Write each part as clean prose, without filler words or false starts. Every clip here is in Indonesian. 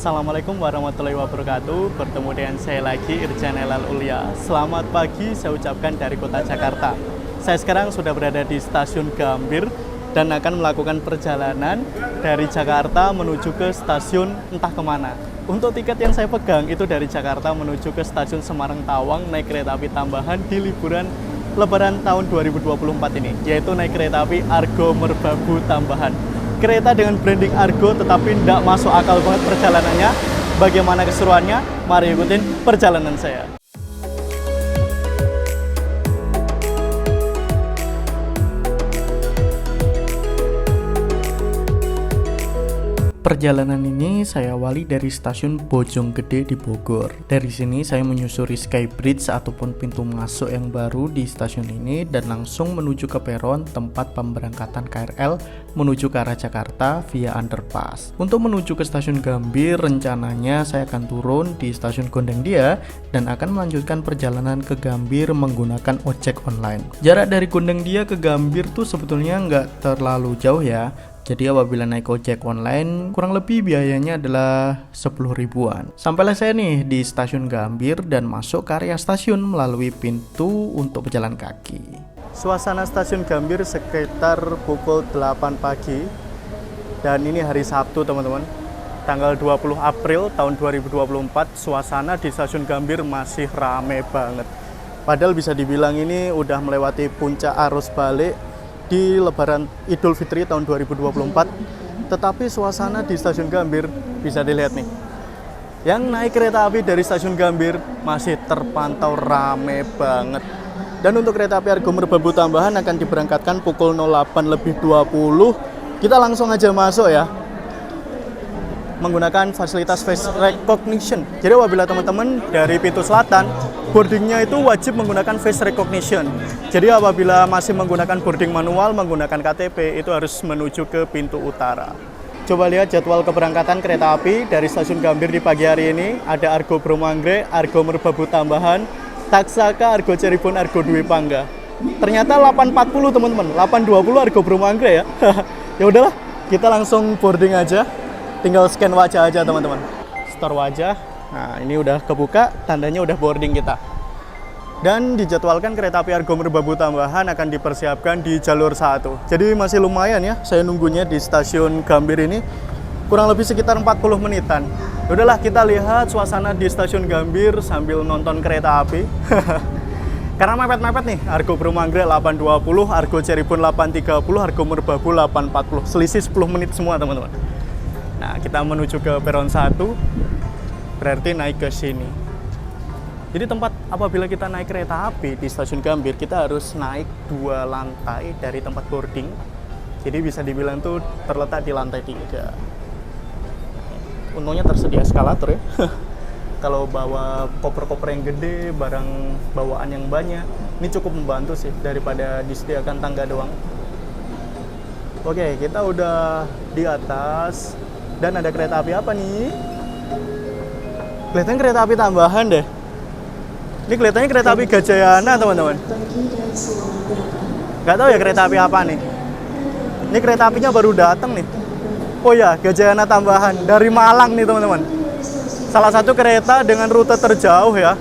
Assalamualaikum warahmatullahi wabarakatuh. Bertemu dengan saya lagi, Irjan Elal Ulia. Selamat pagi saya ucapkan dari kota Jakarta. Saya sekarang sudah berada di stasiun Gambir dan akan melakukan perjalanan dari Jakarta menuju ke stasiun entah kemana. Untuk tiket yang saya pegang itu dari Jakarta menuju ke stasiun Semarang Tawang naik kereta api tambahan di liburan Lebaran tahun 2024 ini, yaitu naik kereta api Argo Merbabu tambahan. Kereta dengan branding Argo tetapi tidak masuk akal banget perjalanannya. Bagaimana keseruannya? Mari ikutin perjalanan saya. Perjalanan ini saya awali dari stasiun Bojonggede di Bogor. Dari sini saya menyusuri Skybridge ataupun pintu masuk yang baru di stasiun ini dan langsung menuju ke peron tempat pemberangkatan KRL menuju ke arah Jakarta via underpass. Untuk menuju ke stasiun Gambir, rencananya saya akan turun di stasiun Gondangdia dan akan melanjutkan perjalanan ke Gambir menggunakan ojek online. Jarak dari Gondangdia ke Gambir tuh sebetulnya nggak terlalu jauh ya. Jadi apabila naik ojek online, kurang lebih biayanya adalah 10 ribuan. Sampailah saya nih di stasiun Gambir dan masuk ke area stasiun melalui pintu untuk berjalan kaki. Suasana stasiun Gambir sekitar pukul 8 pagi. Dan ini hari Sabtu teman-teman. Tanggal 20 April tahun 2024, suasana di stasiun Gambir masih rame banget. Padahal bisa dibilang ini udah melewati puncak arus balik di Lebaran Idul Fitri tahun 2024, tetapi suasana di stasiun Gambir bisa dilihat nih. Yang naik kereta api dari stasiun Gambir masih terpantau rame banget. Dan untuk kereta api Argo Merbabu tambahan akan diberangkatkan pukul 08.20. Kita langsung aja masuk ya. Menggunakan fasilitas face recognition. Jadi apabila teman-teman dari pintu selatan, boardingnya itu wajib menggunakan face recognition. Jadi apabila masih menggunakan boarding manual, menggunakan KTP, itu harus menuju ke pintu utara. Coba lihat jadwal keberangkatan kereta api dari stasiun Gambir di pagi hari ini. Ada Argo Bromo Anggrek, Argo Merbabu tambahan, Taksaka, Argo Cirebon, Argo Dwi Pangga. Ternyata 8.40 teman-teman, 8.20 Argo Bromo Anggrek ya. Ya udahlah, kita langsung boarding aja. Tinggal scan wajah aja teman-teman. Store wajah. Nah, ini udah kebuka, tandanya udah boarding kita. Dan dijadwalkan kereta api Argo Merbabu tambahan akan dipersiapkan di jalur 1. Jadi masih lumayan ya, saya nunggunya di stasiun Gambir ini kurang lebih sekitar 40 menitan. Udahlah, kita lihat suasana di stasiun Gambir sambil nonton kereta api. Karena mepet-mepet nih, Argo Bromo Anggrek 8.20, Argo Cirebon 8.30, Argo Merbabu 8.40. Selisih 10 menit semua teman-teman. Nah, kita menuju ke peron 1, berarti naik ke sini. Jadi tempat apabila kita naik kereta api di stasiun Gambir, kita harus naik 2 lantai dari tempat boarding. Jadi bisa dibilang tuh terletak di lantai 3. Untungnya tersedia eskalator ya. Kalau bawa koper-koper yang gede, barang bawaan yang banyak, ini cukup membantu sih daripada disediakan tangga doang. Oke, kita udah di atas. Dan ada kereta api apa nih? Kelihatannya kereta api tambahan deh. Ini kelihatannya kereta api Gajayana teman-teman. Gak tahu ya kereta api apa nih. Ini kereta apinya baru datang nih. Oh ya, Gajayana tambahan dari Malang nih teman-teman. Salah satu kereta dengan rute terjauh ya.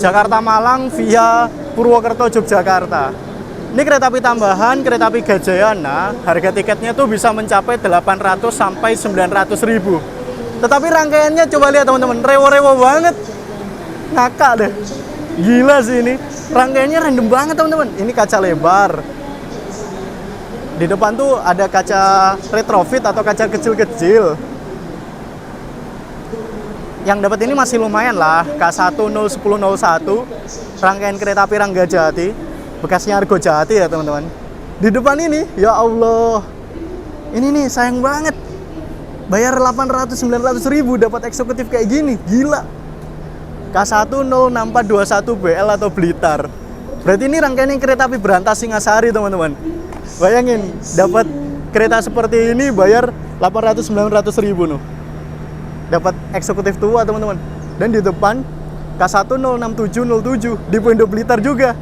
Jakarta Malang via Purwokerto Yogyakarta. Ini kereta api tambahan, kereta api Gajayana, harga tiketnya tuh bisa mencapai 800 sampai 900 ribu. Tetapi rangkaiannya coba lihat teman-teman, rewo-rewo banget. Ngakak deh. Gila sih ini. Rangkaiannya random banget teman-teman. Ini kaca lebar. Di depan tuh ada kaca retrofit atau kaca kecil-kecil. Yang dapat ini masih lumayan lah, K1 01001, rangkaian kereta api Ranggajati. Bekasnya Argo Jati ya teman-teman. Di depan ini, ya Allah. Ini nih sayang banget. Bayar 800-900 ribu dapat eksekutif kayak gini. Gila. K1 06421 BL atau Blitar. Berarti ini rangkaian kereta api Berantas Singasari teman-teman. Bayangin, dapat kereta seperti ini bayar 800-900 ribu nuh. Dapat eksekutif tua teman-teman. Dan di depan K1 06707 di Pondok Blitar juga.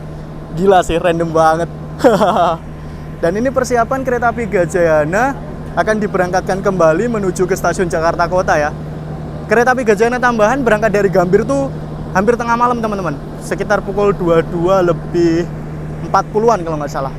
Gila sih, random banget. Dan ini persiapan kereta api Gajayana akan diberangkatkan kembali menuju ke stasiun Jakarta Kota ya. Kereta api Gajayana tambahan berangkat dari Gambir tuh hampir tengah malam teman-teman, sekitar pukul 22 lebih 40-an kalau nggak salah.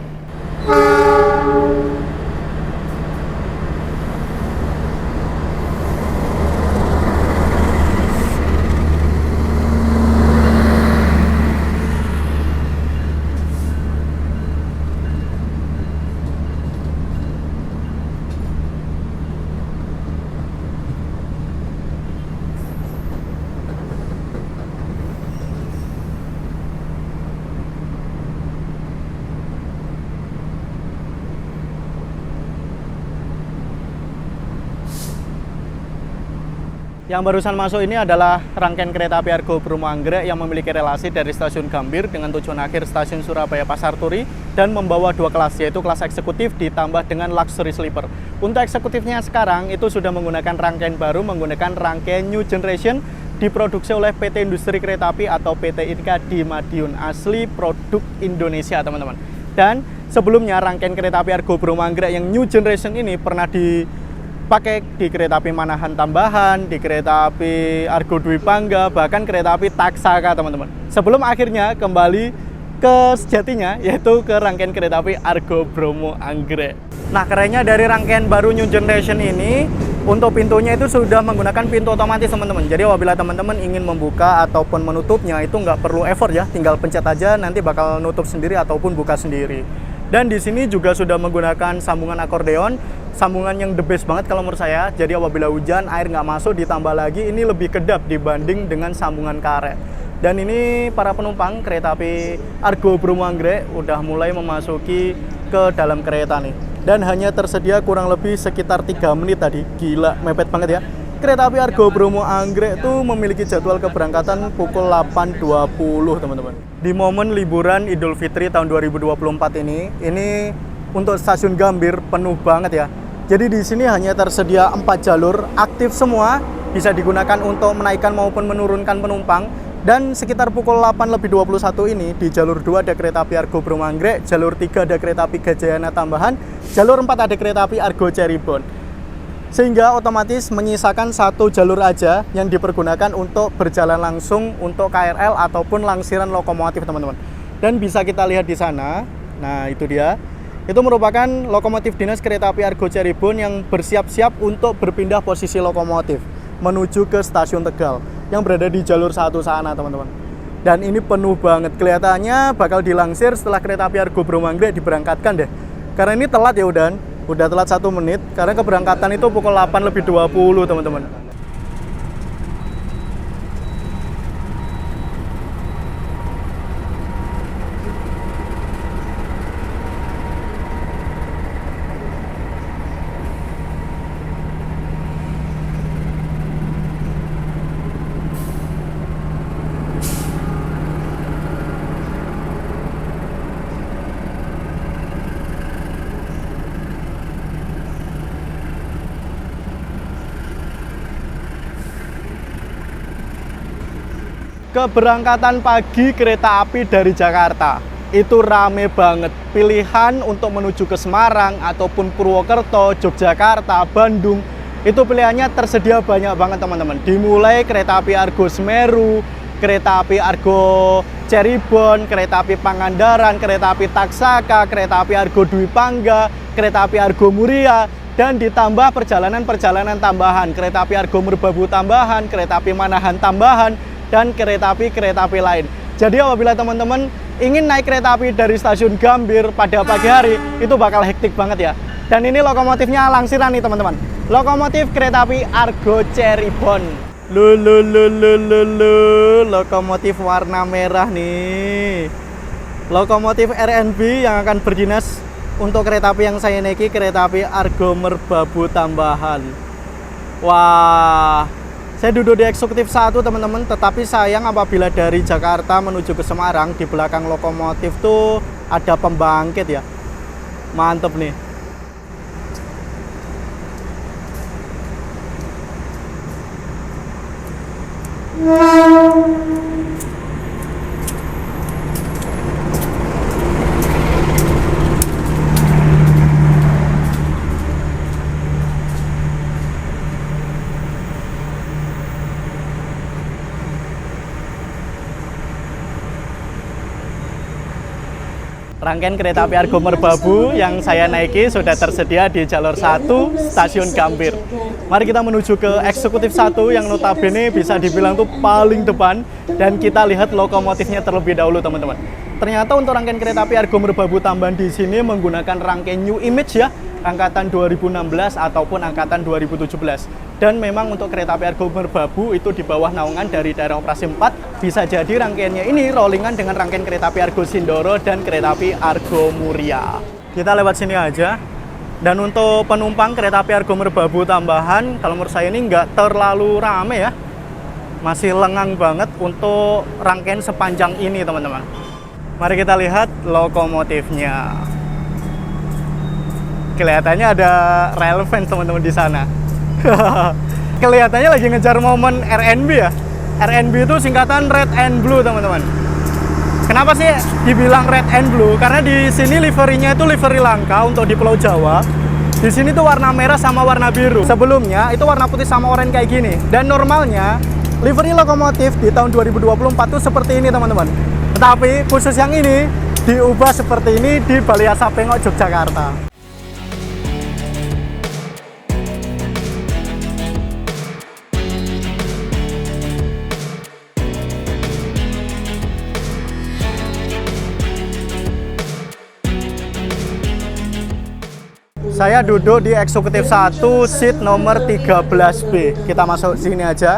Yang barusan masuk ini adalah rangkaian kereta api Argo Bromo Anggrek yang memiliki relasi dari stasiun Gambir dengan tujuan akhir stasiun Surabaya Pasar Turi dan membawa dua kelas, yaitu kelas eksekutif ditambah dengan luxury sleeper. Untuk eksekutifnya sekarang itu sudah menggunakan rangkaian baru, menggunakan rangkaian New Generation, diproduksi oleh PT Industri Kereta Api atau PT Inka di Madiun, asli produk Indonesia teman-teman. Dan sebelumnya rangkaian kereta api Argo Bromo Anggrek yang New Generation ini pernah dipakai di kereta api Manahan tambahan, di kereta api Argo Dwi Pangga, bahkan kereta api Taksaka teman-teman. Sebelum akhirnya kembali ke sejatinya, yaitu ke rangkaian kereta api Argo Bromo Anggrek. Nah, kerennya dari rangkaian baru New Generation ini, untuk pintunya itu sudah menggunakan pintu otomatis teman-teman. Jadi apabila teman-teman ingin membuka ataupun menutupnya itu nggak perlu effort ya, tinggal pencet aja nanti bakal nutup sendiri ataupun buka sendiri. Dan di sini juga sudah menggunakan sambungan akordeon, sambungan yang the best banget kalau menurut saya. Jadi apabila hujan, air nggak masuk, ditambah lagi ini lebih kedap dibanding dengan sambungan karet. Dan ini para penumpang kereta api Argo Bromo Anggrek udah mulai memasuki ke dalam kereta nih. Dan hanya tersedia kurang lebih sekitar 3 menit tadi. Gila, mepet banget ya. Kereta api Argo Bromo Anggrek itu memiliki jadwal keberangkatan pukul 8.20 teman-teman. Di momen liburan Idul Fitri tahun 2024 ini untuk stasiun Gambir penuh banget ya. Jadi di sini hanya tersedia 4 jalur aktif semua, bisa digunakan untuk menaikkan maupun menurunkan penumpang. Dan sekitar pukul 8.21 ini di jalur 2 ada kereta api Argo Bromo Anggrek, jalur 3 ada kereta api Gajayana tambahan, jalur 4 ada kereta api Argo Cirebon. Sehingga otomatis menyisakan satu jalur aja yang dipergunakan untuk berjalan langsung untuk KRL ataupun langsiran lokomotif teman-teman. Dan bisa kita lihat di sana, nah itu dia. Itu merupakan lokomotif dinas kereta api Argo Cirebon yang bersiap-siap untuk berpindah posisi lokomotif menuju ke stasiun Tegal yang berada di jalur 1 sana teman-teman. Dan ini penuh banget, kelihatannya bakal dilangsir setelah kereta api Argo Bromo Anggrek diberangkatkan deh. Karena ini telat ya udah telat 1 menit, karena keberangkatan itu pukul 8.20 teman-teman. Keberangkatan pagi kereta api dari Jakarta itu rame banget. Pilihan untuk menuju ke Semarang ataupun Purwokerto, Yogyakarta, Bandung, itu pilihannya tersedia banyak banget teman-teman. Dimulai kereta api Argo Semeru, kereta api Argo Cirebon, kereta api Pangandaran, kereta api Taksaka, kereta api Argo Dwi Pangga, kereta api Argo Muria, dan ditambah perjalanan-perjalanan tambahan, kereta api Argo Merbabu tambahan, kereta api Manahan tambahan, dan kereta api lain. Jadi apabila teman-teman ingin naik kereta api dari stasiun Gambir pada pagi hari, itu bakal hektik banget ya. Dan ini lokomotifnya langsiran nih teman-teman. Lokomotif kereta api Argo Cirebon. Lokomotif warna merah nih. Lokomotif RNB yang akan berdinas untuk kereta api yang saya naiki, kereta api Argo Merbabu tambahan. Wah, saya duduk di eksekutif 1 teman-teman, tetapi sayang apabila dari Jakarta menuju ke Semarang, di belakang lokomotif tuh ada pembangkit ya. Mantep nih. Rangkaian kereta api Argo Merbabu yang saya naiki sudah tersedia di jalur 1 stasiun Gambir. Mari kita menuju ke eksekutif 1 yang notabene bisa dibilang tuh paling depan, dan kita lihat lokomotifnya terlebih dahulu teman-teman. Ternyata untuk rangkaian kereta api Argo Merbabu tambahan di sini menggunakan rangkaian New Image ya, angkatan 2016 ataupun angkatan 2017. Dan memang untuk kereta api Argo Merbabu itu di bawah naungan dari daerah operasi 4, bisa jadi rangkaiannya ini rollingan dengan rangkaian kereta api Argo Sindoro dan kereta api Argo Muria. Kita lewat sini aja. Dan untuk penumpang kereta api Argo Merbabu tambahan, kalau menurut saya ini nggak terlalu rame ya. Masih lengang banget untuk rangkaian sepanjang ini teman-teman. Mari kita lihat lokomotifnya. Kelihatannya ada rail fans teman-teman di sana. Kelihatannya lagi ngejar momen RNB ya. RNB itu singkatan Red and Blue teman-teman. Kenapa sih dibilang Red and Blue? Karena di sini liverinya itu livery langka untuk di Pulau Jawa. Di sini tuh warna merah sama warna biru. Sebelumnya itu warna putih sama oranye kayak gini. Dan normalnya livery lokomotif di tahun 2024 tuh seperti ini teman-teman. Tetapi khusus yang ini diubah seperti ini di Balai Asapengok Yogyakarta. Saya duduk di eksekutif 1 seat nomor 13B. Kita masuk sini aja.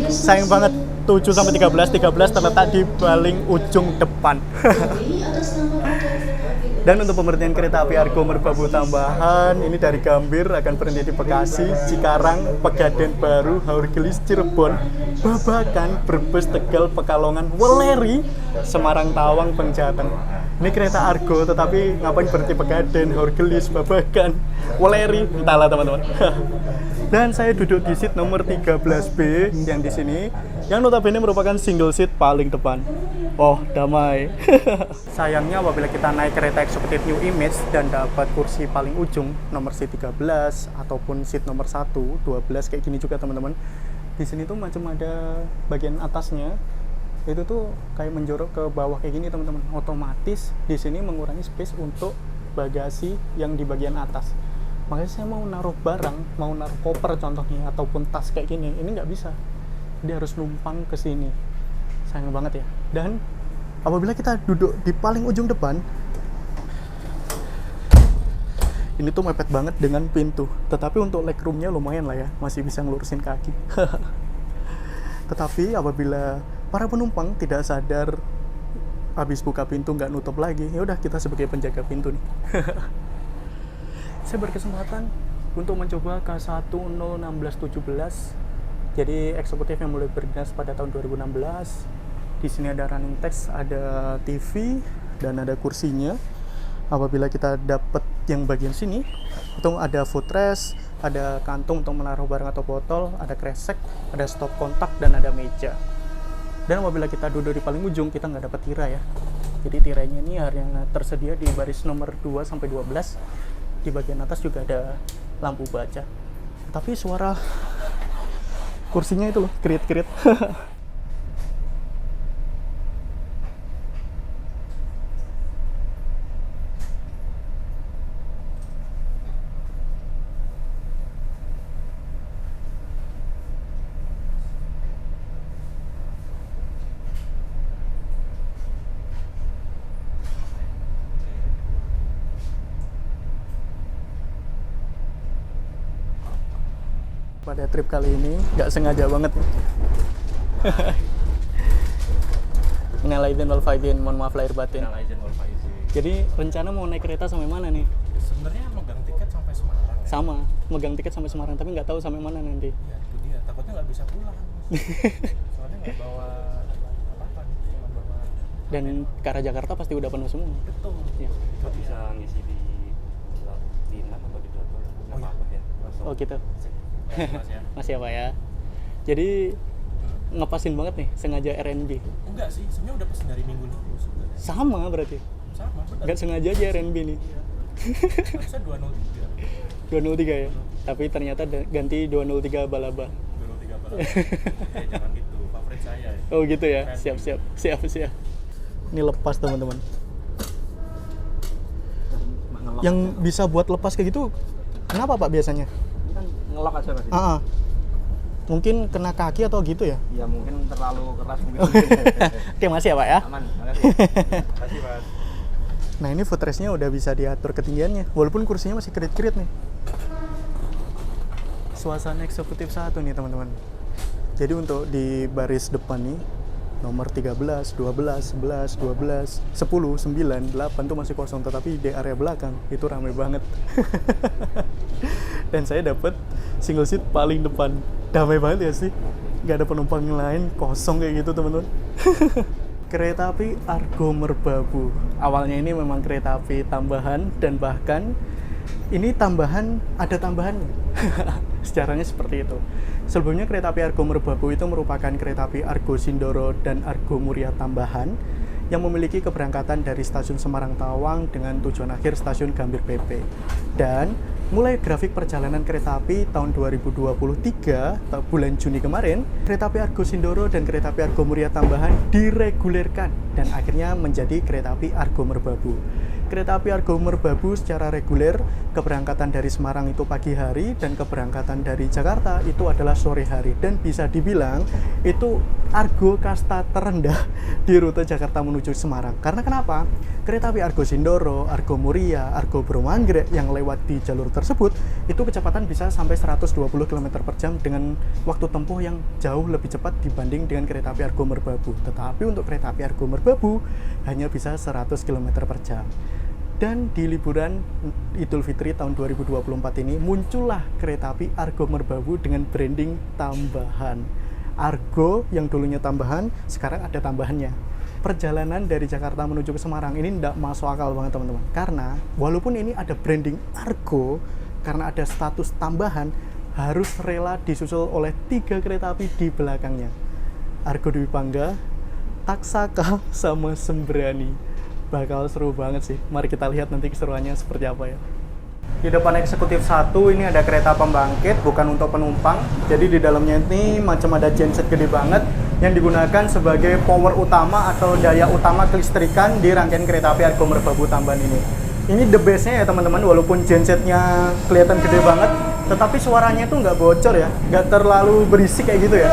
Sayang banget 7 sampai 13 terletak di paling ujung depan. Dan untuk pemberhentian kereta api Argo Merbabu tambahan ini dari Gambir akan berhenti di Bekasi, Cikarang, Pegadaian Baru, Haurgelis, Cirebon, Babakan, Brebes, Tegal, Pekalongan, Weleri, Semarang, Tawang, Penjaten. Ini kereta Argo, tetapi ngapain berhenti Pegadaian, Haurgelis, Babakan, Weleri, entahlah teman-teman. Dan saya duduk di seat nomor 13B yang di sini, yang notabene merupakan single seat paling depan. Oh, damai. Sayangnya apabila kita naik kereta eksekutif New Image dan dapat kursi paling ujung nomor seat 13 ataupun seat nomor 1, 12 kayak gini juga teman-teman. Di sini tuh macam ada bagian atasnya itu tuh kayak menjorok ke bawah kayak gini teman-teman. Otomatis di sini mengurangi space untuk bagasi yang di bagian atas. Makanya saya mau naruh barang, mau naruh koper contohnya ataupun tas kayak gini, ini nggak bisa. Dia harus numpang ke sini. Sayang banget ya. Dan apabila kita duduk di paling ujung depan, ini tuh mepet banget dengan pintu. Tetapi untuk legroomnya lumayan lah ya, masih bisa ngelurusin kaki. Tetapi apabila para penumpang tidak sadar habis buka pintu nggak nutup lagi, ya udah kita sebagai penjaga pintu nih. Saya berkesempatan untuk mencoba K101617. Jadi eksekutif yang mulai berdinas pada tahun 2016. Di sini ada running text, ada TV, dan ada kursinya. Apabila kita dapat yang bagian sini, itu ada footrest, ada kantung untuk menaruh barang atau botol, ada kresek, ada stop kontak, dan ada meja. Dan apabila kita duduk di paling ujung, kita nggak dapat tirai ya. Jadi tirainya ini hanya tersedia di baris nomor 2 sampai 12. Di bagian atas juga ada lampu baca. Tapi suara kursinya itu loh, kerit-kerit. Pada trip kali ini nggak sengaja banget. Minal aidin wal faizin, mohon maaf lahir batin. Jadi rencana mau naik kereta sampai mana nih? Sebenarnya megang tiket sampai Semarang ya? Sama, megang tiket sampai Semarang, tapi nggak tahu sampai mana nanti. Ya itu dia, takutnya nggak bisa pulang. Soalnya nggak bawa apa-apa, cuma bawa. Dan ke arah Jakarta pasti udah penuh semua. Betul. Ya. Kok bisa ngisi di 6 atau di 12? Nggak apa-apa ya. Oh gitu. Mas ya. Masih apa ya? Jadi ngepasin banget nih, sengaja RNB. Enggak sih, sebenarnya udah pesen dari minggu lalu sebenarnya. Sama berarti. Sama, benar. Nggak sengaja aja RNB nih. Iya. Harusnya 203. 203 ya. Tapi ternyata ganti 203 Balaba. 203 balap. Jangan gitu, favorit saya. Oh gitu ya. Siap. Ini lepas teman-teman. ngelok. Yang bisa buat lepas kayak gitu, kenapa Pak biasanya? Ini kan ngelok aja Mas. Ah, ah. Mungkin kena kaki atau gitu ya? Ya mungkin terlalu keras mungkin. Oke, masih ya Pak ya? Aman, makasih. Makasih Mas. Nah ini footrestnya udah bisa diatur ketinggiannya, walaupun kursinya masih kerit-kerit nih. Suasana eksekutif 1 nih teman-teman. Jadi untuk di baris depan nih, nomor 13, 12, 11, 12, 10, 9, 8 tuh masih kosong, tetapi di area belakang itu ramai banget. Dan saya dapat single seat paling depan. Damai banget ya sih, nggak ada penumpang lain, kosong kayak gitu teman-teman. Kereta api Argo Merbabu. Awalnya ini memang kereta api tambahan dan bahkan ini tambahan, ada tambahannya. Sejarahnya seperti itu. Sebelumnya kereta api Argo Merbabu itu merupakan kereta api Argo Sindoro dan Argo Muria tambahan yang memiliki keberangkatan dari stasiun Semarang Tawang dengan tujuan akhir stasiun Gambir PP. Dan mulai grafik perjalanan kereta api tahun 2023 bulan Juni kemarin, kereta api Argo Sindoro dan kereta api Argo Muria tambahan diregulerkan dan akhirnya menjadi kereta api Argo Merbabu. Kereta api Argo Merbabu secara reguler keberangkatan dari Semarang itu pagi hari dan keberangkatan dari Jakarta itu adalah sore hari, dan bisa dibilang itu Argo kasta terendah di rute Jakarta menuju Semarang. Karena kenapa? Kereta api Argo Sindoro, Argo Muria, Argo Bromanggrek yang lewat di jalur tersebut itu kecepatan bisa sampai 120 km per jam dengan waktu tempuh yang jauh lebih cepat dibanding dengan kereta api Argo Merbabu. Tetapi untuk kereta api Argo Merbabu hanya bisa 100 km per jam. Dan di liburan Idul Fitri tahun 2024 ini muncullah kereta api Argo Merbabu dengan branding tambahan. Argo yang dulunya tambahan, sekarang ada tambahannya. Perjalanan dari Jakarta menuju ke Semarang ini tidak masuk akal banget teman-teman. Karena walaupun ini ada branding Argo, karena ada status tambahan, harus rela disusul oleh 3 kereta api di belakangnya. Argo Dwi Pangga, Taksaka, sama Sembrani. Bakal seru banget sih. Mari kita lihat nanti keseruannya seperti apa ya. Di depan eksekutif 1 ini ada kereta pembangkit, bukan untuk penumpang. Jadi di dalamnya ini macam ada genset gede banget yang digunakan sebagai power utama atau daya utama kelistrikan di rangkaian kereta api Argo Merbabu tambahan ini. Ini the best-nya ya teman-teman, walaupun gensetnya kelihatan gede banget, tetapi suaranya itu nggak bocor ya, nggak terlalu berisik kayak gitu ya.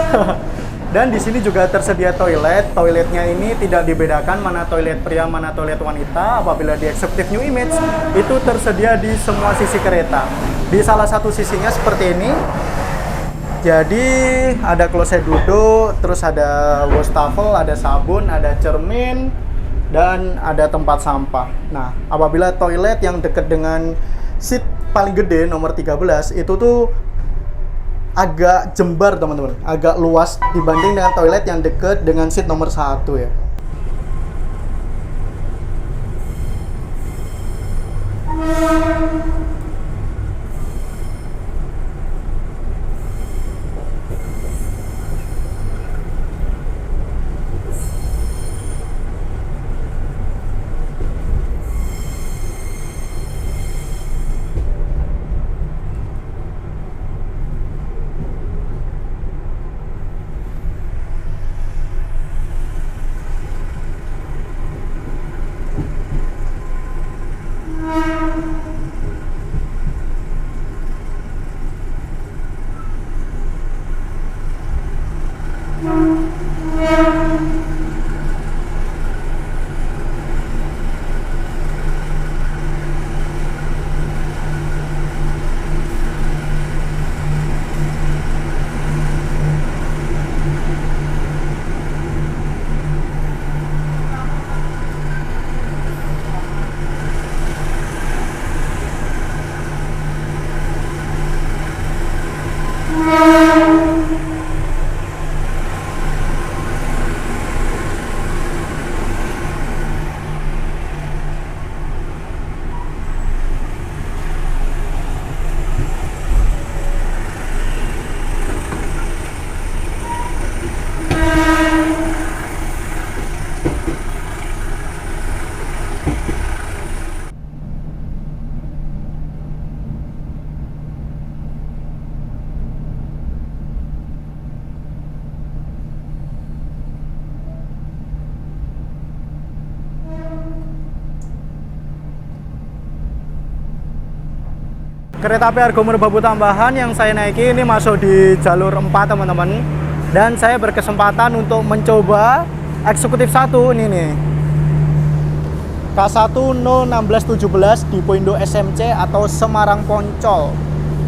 Dan di sini juga tersedia toilet. Toiletnya ini tidak dibedakan mana toilet pria, mana toilet wanita. Apabila di Executive New Image, itu tersedia di semua sisi kereta. Di salah satu sisinya seperti ini. Jadi ada kloset duduk, terus ada wastafel, ada sabun, ada cermin, dan ada tempat sampah. Nah, apabila toilet yang dekat dengan seat paling gede nomor 13 itu tuh agak jembar teman-teman, agak luas dibanding dengan toilet yang dekat dengan seat nomor 1 ya. Kereta api Argo Merbabu tambahan yang saya naiki ini masuk di jalur 4 teman-teman. Dan saya berkesempatan untuk mencoba eksekutif 1 ini nih. K101617 di Poindo SMC atau Semarang Poncol.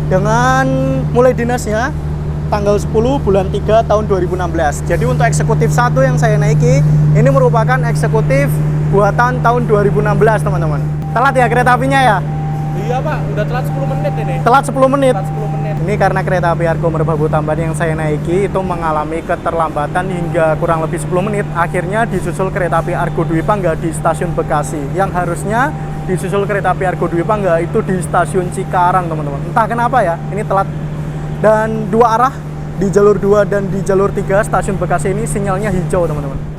Dengan mulai dinasnya tanggal 10 bulan 3 tahun 2016. Jadi untuk eksekutif 1 yang saya naiki ini merupakan eksekutif buatan tahun 2016 teman-teman. Telat ya kereta apinya ya? Iya Pak, udah telat 10 menit ini. Telat 10 menit. Telat 10 menit. Ini karena kereta api Argo Merbabu tambahan yang saya naiki itu mengalami keterlambatan hingga kurang lebih 10 menit. Akhirnya disusul kereta api Argo Dwi Pangga di stasiun Bekasi. Yang harusnya disusul kereta api Argo Dwi Pangga itu di stasiun Cikarang teman-teman. Entah kenapa ya, ini telat. Dan dua arah di jalur 2 dan di jalur 3 stasiun Bekasi ini sinyalnya hijau teman-teman.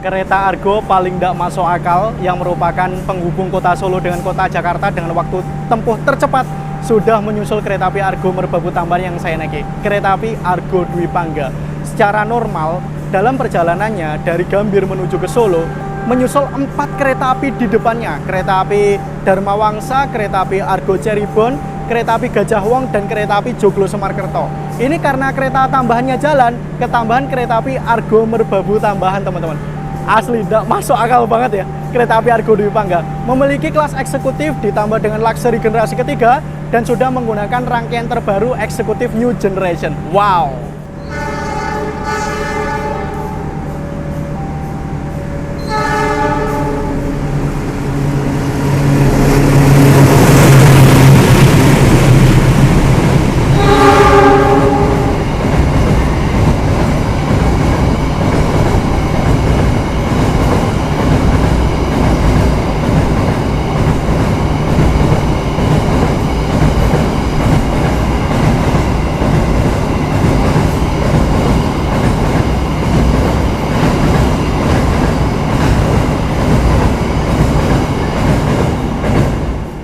Kereta Argo paling tidak masuk akal yang merupakan penghubung kota Solo dengan kota Jakarta dengan waktu tempuh tercepat sudah menyusul kereta api Argo Merbabu tambahan yang saya naiki, kereta api Argo Dwi Pangga. Secara normal dalam perjalanannya dari Gambir menuju ke Solo menyusul 4 kereta api di depannya, kereta api Dharma Wangsa, kereta api Argo Cirebon, kereta api Gajah Wong, dan kereta api Joglo Semarkerto. Ini karena kereta tambahannya jalan, ketambahan kereta api Argo Merbabu tambahan teman-teman. Asli, tidak masuk akal banget ya. Kereta api Argo Dwi Pangga memiliki kelas eksekutif ditambah dengan luxury generasi ketiga dan sudah menggunakan rangkaian terbaru eksekutif New Generation. Wow.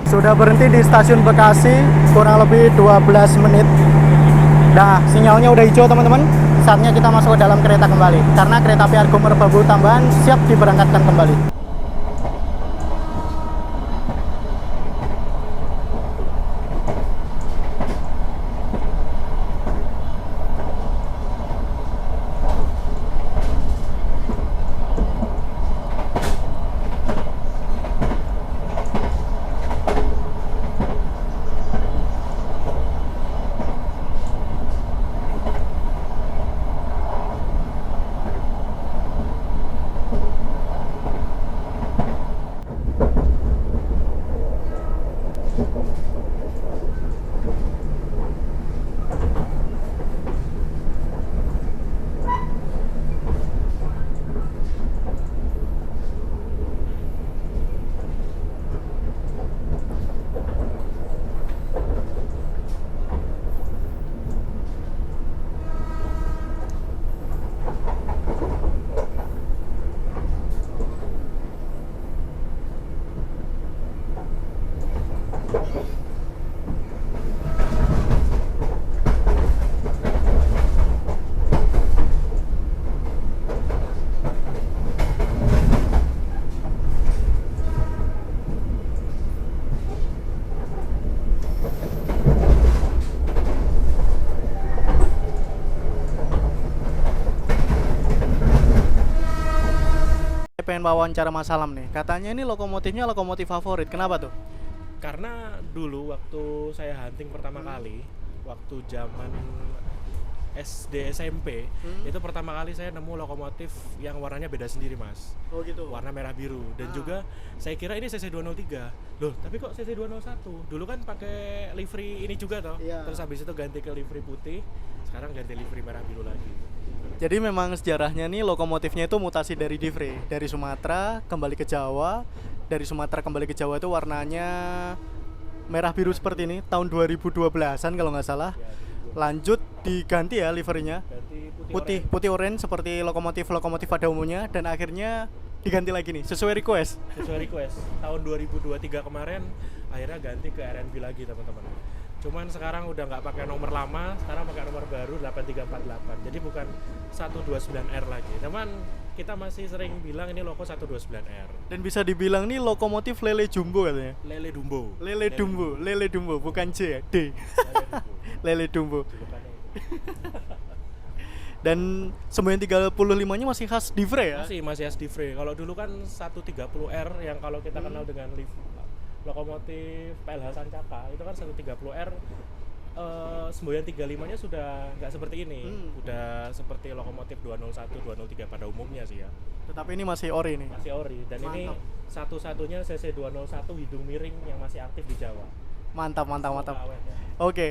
Sudah berhenti di stasiun Bekasi kurang lebih 12 menit. Nah, sinyalnya udah hijau teman-teman. Saatnya kita masuk ke dalam kereta kembali. Karena kereta api Argo Merbabu tambahan siap diberangkatkan kembali. Pengen wawancara Mas Salam nih. Katanya ini lokomotifnya lokomotif favorit. Kenapa tuh? Karena dulu waktu saya hunting pertama kali, waktu zaman SD SMP, itu pertama kali saya nemu lokomotif yang warnanya beda sendiri Mas. Oh gitu. Warna merah biru. Dan juga saya kira ini CC203. Loh, tapi kok CC201? Dulu kan pakai livery ini juga toh. Iya. Terus habis itu ganti ke livery putih, sekarang ganti livery merah biru lagi. Jadi memang sejarahnya nih lokomotifnya itu mutasi dari Divre, dari Sumatera kembali ke Jawa, dari Sumatera kembali ke Jawa itu warnanya merah biru seperti ini tahun 2012-an kalau nggak salah. Ya, Lanjut diganti ya livernya. ganti Putih orange seperti lokomotif pada umumnya, dan akhirnya diganti lagi nih sesuai request. sesuai request. Tahun 2023 kemarin akhirnya ganti ke RNB lagi teman-teman. Cuman sekarang udah nggak pakai nomor lama, sekarang pakai nomor baru 8348. Jadi bukan 129R lagi. Teman, kita masih sering bilang ini logo 129R. Dan bisa dibilang nih lokomotif lele jumbo katanya. Lele Dumbo. Lele Dumbo bukan C ya, D. Lele Dumbo. Julukannya. Dan 935-nya masih khas Divre ya. Masih SD-Free. Kalau dulu kan 130R yang kalau kita kenal dengan lokomotif PLH Sancaka itu kan 130R. 935-nya sudah nggak seperti ini. Udah seperti lokomotif 201, 203 pada umumnya sih ya. Tetapi ini masih ori nih. Masih ori, dan Mantap. ini satu-satunya CC 201 hidung miring yang masih aktif di Jawa. Mantap. Semoga awet ya. Oke.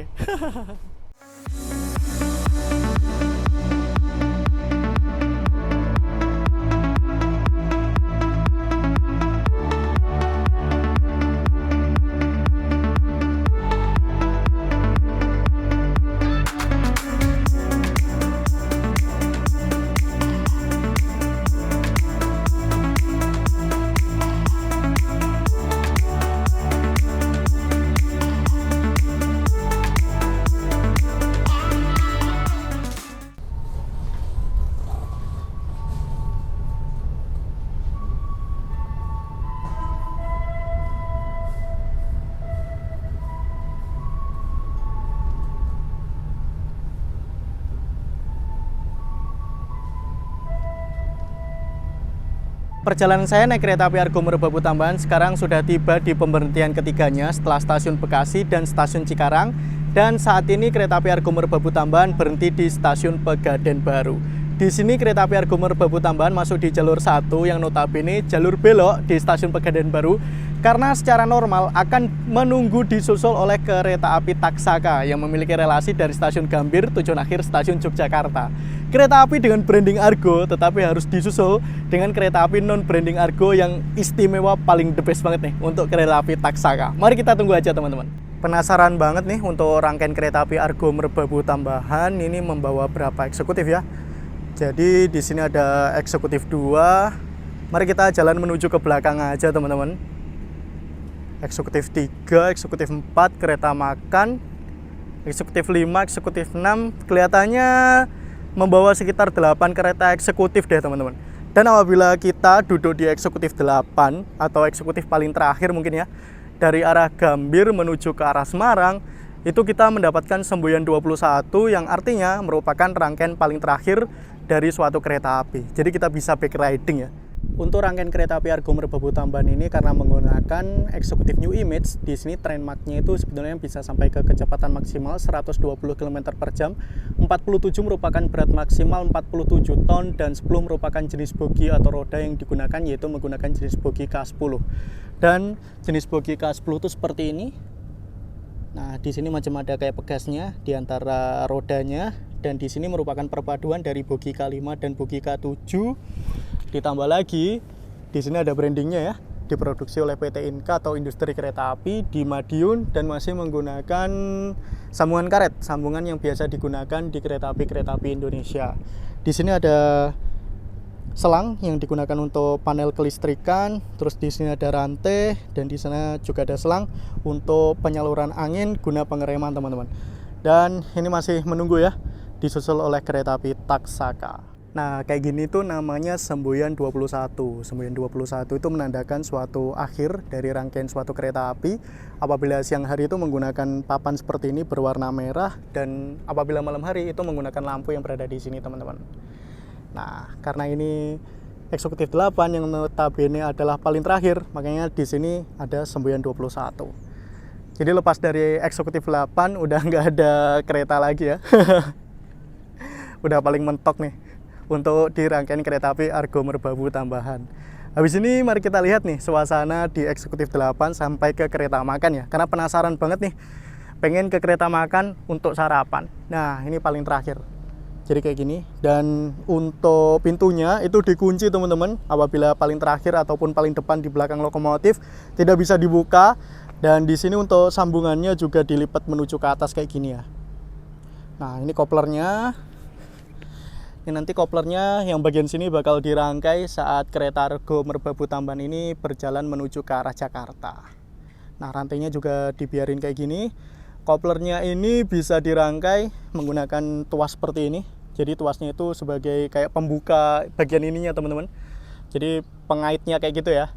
Perjalanan saya naik kereta api Argo Merbabu Tambahan sekarang sudah tiba di pemberhentian ketiganya setelah stasiun Bekasi dan stasiun Cikarang. Dan saat ini kereta api Argo Merbabu Tambahan berhenti di stasiun Pegadaian Baru. Di sini kereta api Argo Merbabu Tambahan masuk di jalur 1 yang notabene jalur belok di stasiun Pegadaian Baru, karena secara normal akan menunggu disusul oleh kereta api Taksaka yang memiliki relasi dari stasiun Gambir tujuan akhir stasiun Yogyakarta. Kereta api dengan branding Argo tetapi harus disusul dengan kereta api non branding Argo yang istimewa, paling the best banget nih untuk kereta api Taksaka. Mari kita tunggu aja teman-teman. Penasaran banget nih untuk rangkaian kereta api Argo Merbabu Tambahan ini membawa berapa eksekutif ya. Jadi di sini ada eksekutif 2. Mari kita jalan menuju ke belakang aja teman-teman. Eksekutif 3, eksekutif 4 kereta makan, eksekutif 5, eksekutif 6 kelihatannya membawa sekitar 8 kereta eksekutif deh teman-teman. Dan apabila kita duduk di eksekutif 8 atau eksekutif paling terakhir mungkin ya, dari arah Gambir menuju ke arah Semarang, itu kita mendapatkan semboyan 21 yang artinya merupakan rangkaian paling terakhir dari suatu kereta api. Jadi kita bisa back riding ya. Untuk rangkaian kereta api Argo Merbabu Tambahan ini karena menggunakan eksekutif New Image, di sini train marknya itu sebenarnya bisa sampai ke kecepatan maksimal 120 km per jam, 47 merupakan berat maksimal 47 ton, dan 10 merupakan jenis bogi atau roda yang digunakan yaitu menggunakan jenis bogi K10. Dan jenis bogi K10 itu seperti ini. Nah, di sini macam ada kayak pegasnya di antara rodanya, dan di sini merupakan perpaduan dari bogi K5 dan bogi K7. Ditambah lagi di sini ada brandingnya ya, diproduksi oleh PT Inka atau Industri Kereta Api di Madiun, dan masih menggunakan sambungan karet, sambungan yang biasa digunakan di kereta api Indonesia. Di sini ada selang yang digunakan untuk panel kelistrikan, terus di sini ada rantai, dan di sana juga ada selang untuk penyaluran angin guna pengereman teman-teman. Dan ini masih menunggu ya, disusul oleh kereta api Taksaka. Nah, kayak gini tuh namanya semboyan 21. Semboyan 21 itu menandakan suatu akhir dari rangkaian suatu kereta api. Apabila siang hari itu menggunakan papan seperti ini berwarna merah, dan apabila malam hari itu menggunakan lampu yang berada di sini, teman-teman. Nah, karena ini eksekutif 8 yang notabene adalah paling terakhir, makanya di sini ada semboyan 21. Jadi lepas dari eksekutif 8 udah nggak ada kereta lagi ya. Udah paling mentok nih untuk di rangkaian kereta api Argo Merbabu Tambahan. Habis ini mari kita lihat nih suasana di eksekutif 8 sampai ke kereta makan ya. Karena penasaran banget nih, pengen ke kereta makan untuk sarapan. Nah, ini paling terakhir. Jadi kayak gini, dan untuk pintunya itu dikunci teman-teman. Apabila paling terakhir ataupun paling depan di belakang lokomotif tidak bisa dibuka, Dan di sini untuk sambungannya juga dilipat menuju ke atas kayak gini ya. Nah, ini koplernya. Ini nanti koplernya yang bagian sini bakal dirangkai saat kereta Argo Merbabu Tambahan ini berjalan menuju ke arah Jakarta. Nah, rantainya juga dibiarin kayak gini. Koplernya ini bisa dirangkai menggunakan tuas seperti ini. Jadi tuasnya itu sebagai kayak pembuka bagian ininya teman-teman. Jadi pengaitnya kayak gitu ya.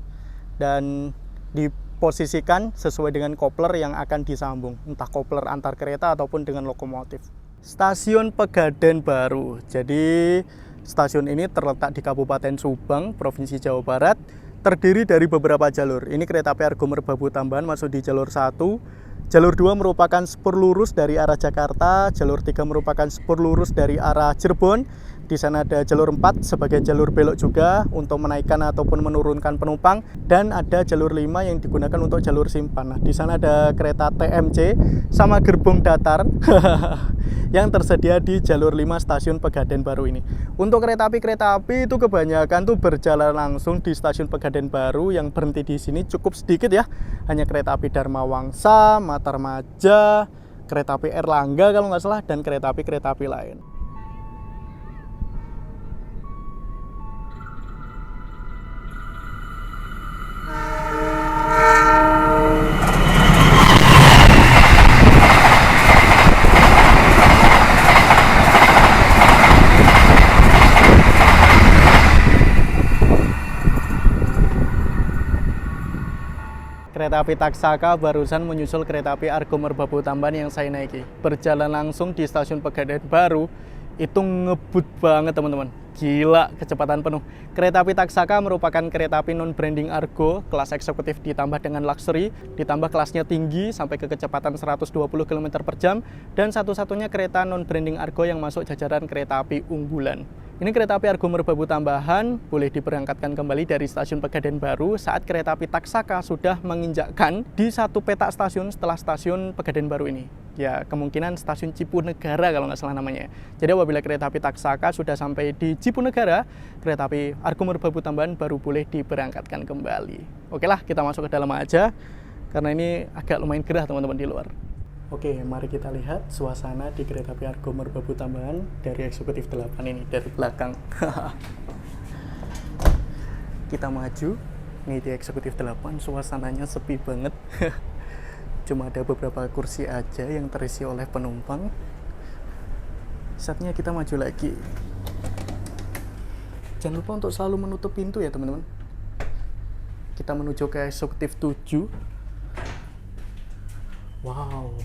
Dan diposisikan sesuai dengan kopler yang akan disambung. Entah kopler antar kereta ataupun dengan lokomotif. Stasiun Pegadaian Baru. Jadi stasiun ini terletak di Kabupaten Subang, Provinsi Jawa Barat. Terdiri dari beberapa jalur. Ini kereta api Argo Merbabu Tambahan masuk di jalur 1. Jalur 2 merupakan spur lurus dari arah Jakarta. Jalur 3 merupakan spur lurus dari arah Cirebon. Di sana ada jalur 4 sebagai jalur belok juga untuk menaikkan ataupun menurunkan penumpang, dan ada jalur 5 yang digunakan untuk jalur simpan. Nah, di sana ada kereta TMC sama gerbong datar yang tersedia di jalur 5 stasiun Pegadaian Baru ini. Untuk kereta api itu kebanyakan tuh berjalan langsung di stasiun Pegadaian Baru, yang berhenti di sini cukup sedikit ya. Hanya kereta api Dharma Wangsa, Matarmaja, kereta api Erlangga kalau nggak salah, dan kereta api lain. Kereta api Taksaka barusan menyusul kereta api Argo Merbabu Tambahan yang saya naiki. Berjalan langsung di stasiun Pegadaian Baru, itu ngebut banget teman-teman. Gila, kecepatan penuh. Kereta api Taksaka merupakan kereta api non-branding Argo, kelas eksekutif ditambah dengan luxury, ditambah kelasnya tinggi sampai ke kecepatan 120 km per jam, dan satu-satunya kereta non-branding Argo yang masuk jajaran kereta api unggulan. Ini kereta api Argo Merbabu Tambahan boleh diberangkatkan kembali dari stasiun Pegadaian Baru saat kereta api Taksaka sudah menginjakkan di satu petak stasiun setelah stasiun Pegadaian Baru ini. Ya, kemungkinan stasiun Cipunegara kalau nggak salah namanya. Jadi apabila kereta api Taksaka sudah sampai di Cipunegara, kereta api Argo Merbabu Tambahan baru boleh diberangkatkan kembali. Oke lah, kita masuk ke dalam aja, karena ini agak lumayan gerah teman-teman di luar. Oke, mari kita lihat suasana di kereta api Argo Merbabu Tambahan dari eksekutif 8 ini, dari belakang. Kita maju, ini di eksekutif 8, suasananya sepi banget. Cuma ada beberapa kursi aja yang terisi oleh penumpang. Saatnya kita maju lagi. Jangan lupa untuk selalu menutup pintu ya teman-teman. Kita menuju ke eksekutif 7. Wow.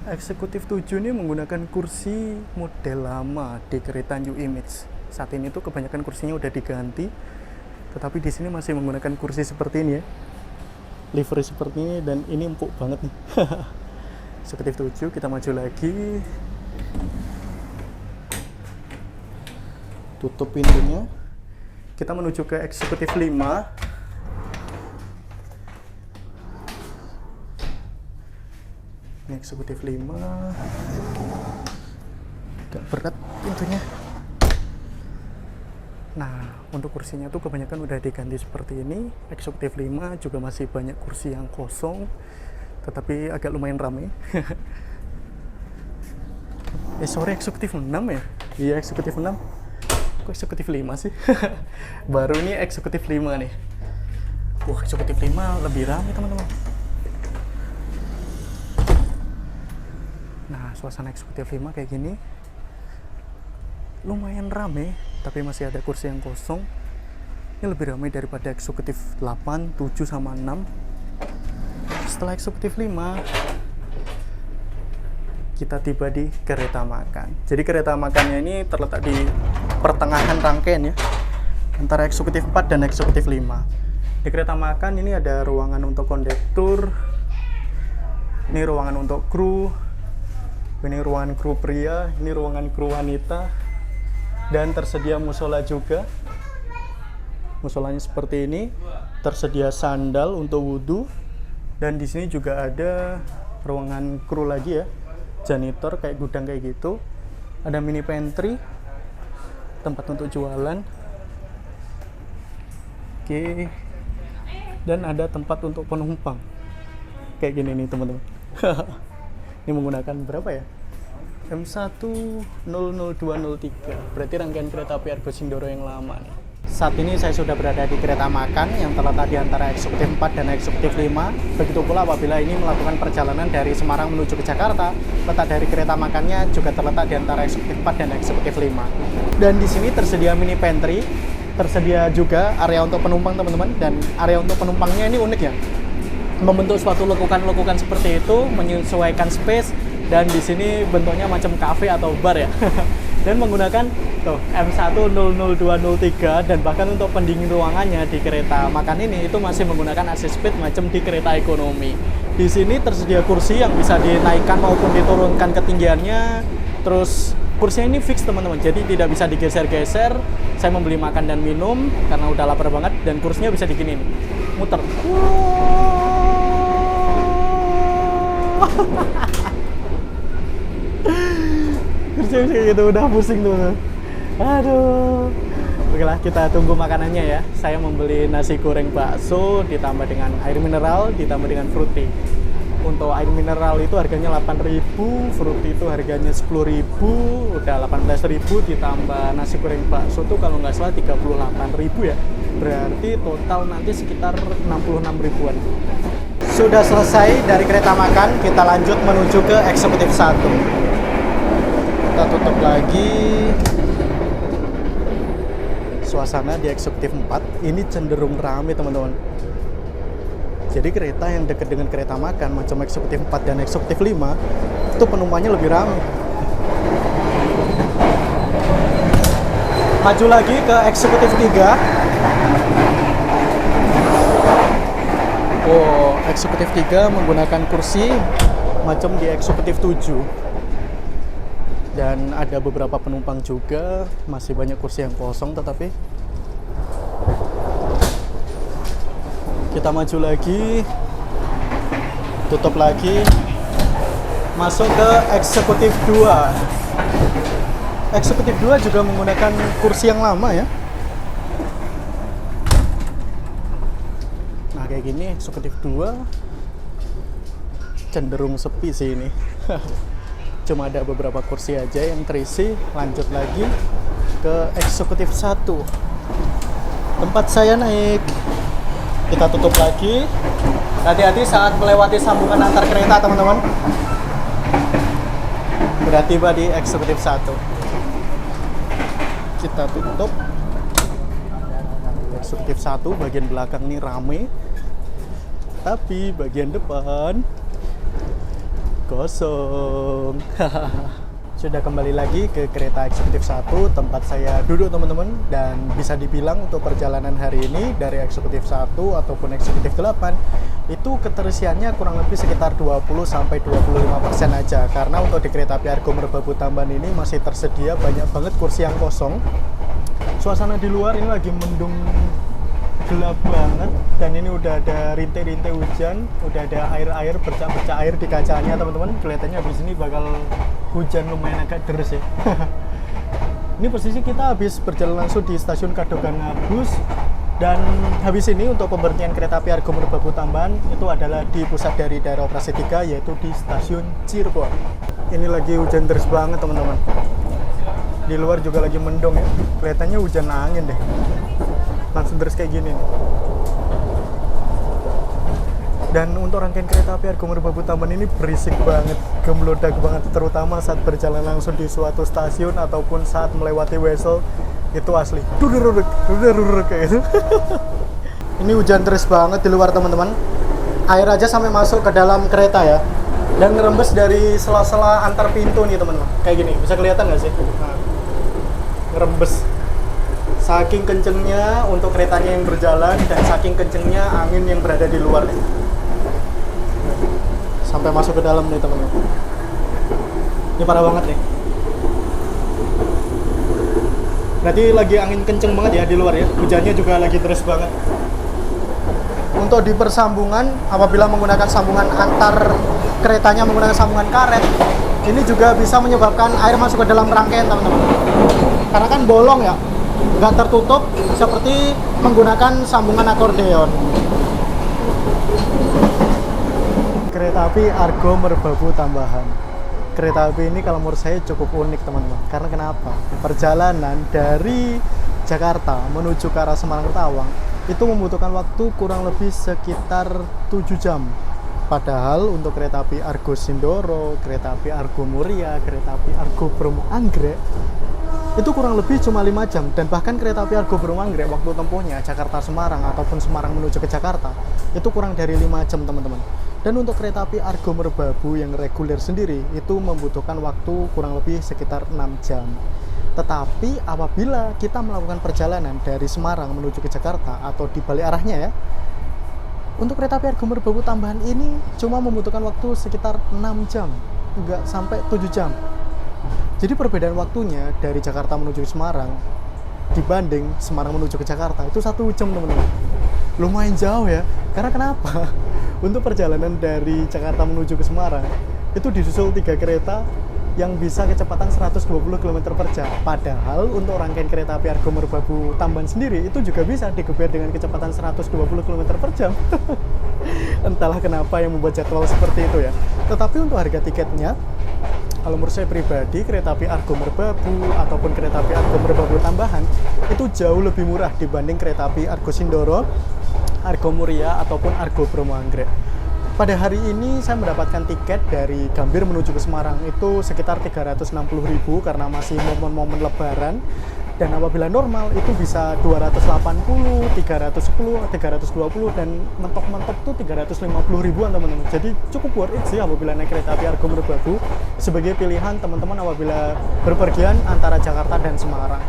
Eksekutif 7 ini menggunakan kursi model lama di kereta New Image. Saat ini tuh kebanyakan kursinya udah diganti, tetapi di sini masih menggunakan kursi seperti ini ya. Livery seperti ini, dan ini empuk banget nih. Eksekutif 7, kita maju lagi. Tutup pintunya. Kita menuju ke eksekutif 5. Ini eksekutif 5. Agak berat pintunya. Nah, untuk kursinya tuh kebanyakan udah diganti seperti ini. Eksekutif 5 juga masih banyak kursi yang kosong, tetapi agak lumayan ramai. Sorry, eksekutif 6 ya? Iya, eksekutif 6. Kok eksekutif 5 sih? Baru ini eksekutif 5 nih. Wah, eksekutif 5 lebih ramai teman-teman. Nah, suasana eksekutif 5 kayak gini. Lumayan ramai, tapi masih ada kursi yang kosong. Ini lebih ramai daripada eksekutif 8, 7, sama 6. Setelah eksekutif 5, kita tiba di kereta makan. Jadi kereta makannya ini terletak di pertengahan rangkaian ya, antara eksekutif 4 dan eksekutif 5. Di kereta makan ini ada ruangan untuk kondektur, ini ruangan untuk kru, ini ruangan kru pria, ini ruangan kru wanita, dan tersedia musola juga. Musolanya seperti ini, tersedia sandal untuk wudhu, dan di sini juga ada ruangan kru lagi ya, janitor kayak gudang kayak gitu. Ada mini pantry, tempat untuk jualan. Oke. Dan ada tempat untuk penumpang. Kayak gini nih teman-teman. Ini menggunakan berapa ya? M1-00203. Berarti rangkaian kereta api Argo Sindoro yang lama nih. Saat ini saya sudah berada di kereta makan yang terletak di antara eksekutif 4 dan eksekutif 5. Begitu pula apabila ini melakukan perjalanan dari Semarang menuju ke Jakarta, letak dari kereta makannya juga terletak di antara eksekutif 4 dan eksekutif 5. Dan di sini tersedia mini pantry, tersedia juga area untuk penumpang teman-teman, dan area untuk penumpangnya ini unik ya. Membentuk suatu lekukan-lekukan seperti itu, menyesuaikan space, dan di sini bentuknya macam cafe atau bar ya. Dan menggunakan tuh M1-00203, dan bahkan untuk pendingin ruangannya di kereta makan ini itu masih menggunakan AC speed macam di kereta ekonomi. Di sini tersedia kursi yang bisa dinaikkan maupun diturunkan ketinggiannya. Terus kursinya ini fix teman-teman, jadi tidak bisa digeser-geser. Saya membeli makan dan minum karena udah lapar banget, dan kursinya bisa digini nih, muter. Kursinya kayak gitu, udah pusing tuh. Aduh. Oke lah, kita tunggu makanannya ya. Saya membeli nasi goreng bakso ditambah dengan air mineral ditambah dengan fruity. Untuk air mineral itu harganya 8.000, fruity itu harganya 10.000, udah 18.000 ditambah nasi goreng bakso tuh kalau nggak salah 38.000 ya. Berarti total nanti sekitar 66 ribuan. Sudah selesai dari kereta makan, kita lanjut menuju ke eksekutif 1. Kita tutup lagi. Suasana di eksekutif 4 ini cenderung ramai teman-teman. Jadi kereta yang dekat dengan kereta makan macam eksekutif 4 dan eksekutif 5 itu penumpangnya lebih ramai. Maju lagi ke eksekutif 3. Oh, eksekutif 3 menggunakan kursi macam di eksekutif 7. Dan ada beberapa penumpang juga, masih banyak kursi yang kosong tetapi kita maju lagi, tutup lagi, masuk ke eksekutif 2. Eksekutif 2 juga menggunakan kursi yang lama ya. Nah kayak gini eksekutif 2 cenderung sepi sih ini. Cuma ada beberapa kursi aja yang terisi. Lanjut lagi ke eksekutif 1. Tempat saya naik. Kita tutup lagi. Hati-hati saat melewati sambungan antar kereta teman-teman. Sudah tiba di eksekutif 1. Kita tutup. Eksekutif 1 bagian belakang ini rame. Tapi bagian depan kosong. Sudah kembali lagi ke kereta eksekutif 1 tempat saya duduk teman-teman, dan bisa dibilang untuk perjalanan hari ini dari eksekutif 1 ataupun eksekutif 8 itu keterisiannya kurang lebih sekitar 20-25% aja, karena untuk di kereta api Argo Merbabu Tambahan ini masih tersedia banyak banget kursi yang kosong. Suasana di luar ini lagi mendung gelap banget, dan ini udah ada rintik-rintik hujan, udah ada air-air, bercak-bercak air di kacanya teman-teman. Kelihatannya habis ini bakal hujan lumayan agak deres ya. Ini posisi kita habis berjalan langsung di stasiun Kadogana Bus, dan habis ini untuk pemberhentian kereta api Argo Merbabu Tambahan itu adalah di pusat dari daerah operasi 3, yaitu di stasiun Cirebon. Ini lagi hujan deres banget teman-teman. Di luar juga lagi mendung ya, kelihatannya hujan angin deh. Langsung terus kayak gini nih. Dan untuk rangkaian kereta api Argo Merbabu Tambahan ini berisik banget, gemlodak banget, terutama saat berjalan langsung di suatu stasiun ataupun saat melewati wesel. Itu asli durururuk kayak gitu. Ini hujan deras banget di luar teman-teman. Air aja sampai masuk ke dalam kereta ya, dan ngerembes dari sela-sela antar pintu nih teman-teman. Kayak gini, bisa kelihatan nggak sih? Nah, ngerembes. Saking kencengnya untuk keretanya yang berjalan, dan saking kencengnya angin yang berada di luar nih. Sampai masuk ke dalam nih teman-teman. Ini parah banget nih. Berarti lagi angin kenceng banget ya di luar ya. Hujannya juga lagi deras banget. Untuk di persambungan, apabila menggunakan sambungan antar keretanya menggunakan sambungan karet, ini juga bisa menyebabkan air masuk ke dalam rangkaian teman-teman. Karena kan bolong ya. nggak tertutup seperti menggunakan sambungan akordeon. Kereta api Argo Merbabu tambahan. Kereta api ini kalau menurut saya cukup unik teman-teman. Karena kenapa? Perjalanan dari Jakarta menuju ke arah Semarang Tawang itu membutuhkan waktu kurang lebih sekitar 7 jam. Padahal untuk kereta api Argo Sindoro, kereta api Argo Muria, kereta api Argo Bromo Anggrek itu kurang lebih cuma 5 jam. Dan bahkan kereta api Argo Bromo Anggrek waktu tempuhnya Jakarta Semarang ataupun Semarang menuju ke Jakarta itu kurang dari 5 jam teman-teman. Dan untuk kereta api Argo Merbabu yang reguler sendiri itu membutuhkan waktu kurang lebih sekitar 6 jam. Tetapi apabila kita melakukan perjalanan dari Semarang menuju ke Jakarta atau di balik arahnya ya, untuk kereta api Argo Merbabu tambahan ini cuma membutuhkan waktu sekitar 6 jam, nggak sampai 7 jam. Jadi perbedaan waktunya dari Jakarta menuju ke Semarang dibanding Semarang menuju ke Jakarta itu 1 jam teman-teman. Lumayan jauh ya, karena kenapa? Untuk perjalanan dari Jakarta menuju ke Semarang itu disusul 3 kereta yang bisa kecepatan 120 km per jam. Padahal untuk rangkaian kereta api Argo Merbabu tambahan sendiri itu juga bisa digeber dengan kecepatan 120 km per jam. Entahlah kenapa yang membuat jadwal seperti itu ya. Tetapi untuk harga tiketnya, kalau menurut saya pribadi, kereta api Argo Merbabu ataupun kereta api Argo Merbabu tambahan itu jauh lebih murah dibanding kereta api Argo Sindoro, Argo Muria ataupun Argo Bromo Anggrek. Pada hari ini saya mendapatkan tiket dari Gambir menuju ke Semarang itu sekitar 360.000 karena masih momen-momen lebaran. Dan apabila normal itu bisa 280, 310, 320 dan mentok-mentok tuh 350.000-an teman-teman. Jadi cukup worth it sih apabila naik kereta api Argo Merbabu sebagai pilihan teman-teman apabila berpergian antara Jakarta dan Semarang.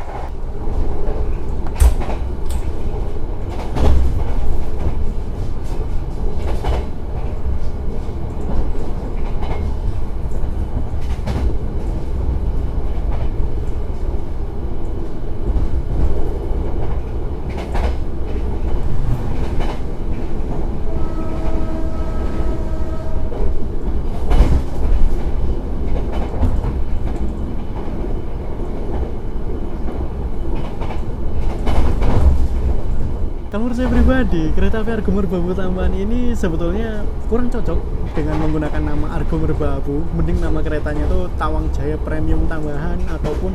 Kalau menurut saya pribadi, kereta api Argo Merbabu tambahan ini sebetulnya kurang cocok dengan menggunakan nama Argo Merbabu. Mending nama keretanya itu Tawang Jaya Premium tambahan ataupun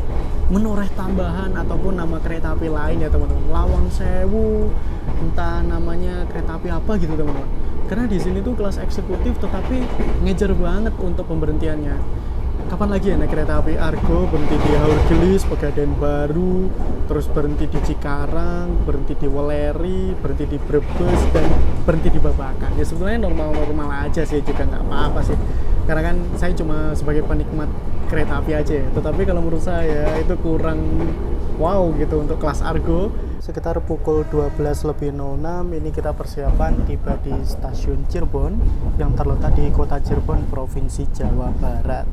Menoreh tambahan ataupun nama kereta api lain ya teman-teman. Lawang Sewu, entah namanya kereta api apa gitu teman-teman. Karena di sini tuh kelas eksekutif tetapi ngejar banget untuk pemberhentiannya. Kapan lagi ya naik kereta api Argo berhenti di Haurgelis, Pegadaian Baru, terus berhenti di Cikarang, berhenti di Weleri, berhenti di Brebes, dan berhenti di Babakan. Ya sebetulnya normal-normal aja sih, juga nggak apa-apa sih. Karena kan saya cuma sebagai penikmat kereta api aja ya. Tetapi kalau menurut saya itu kurang wow gitu untuk kelas Argo. Sekitar pukul 12.06 ini kita persiapan tiba di stasiun Cirebon yang terletak di kota Cirebon, Provinsi Jawa Barat.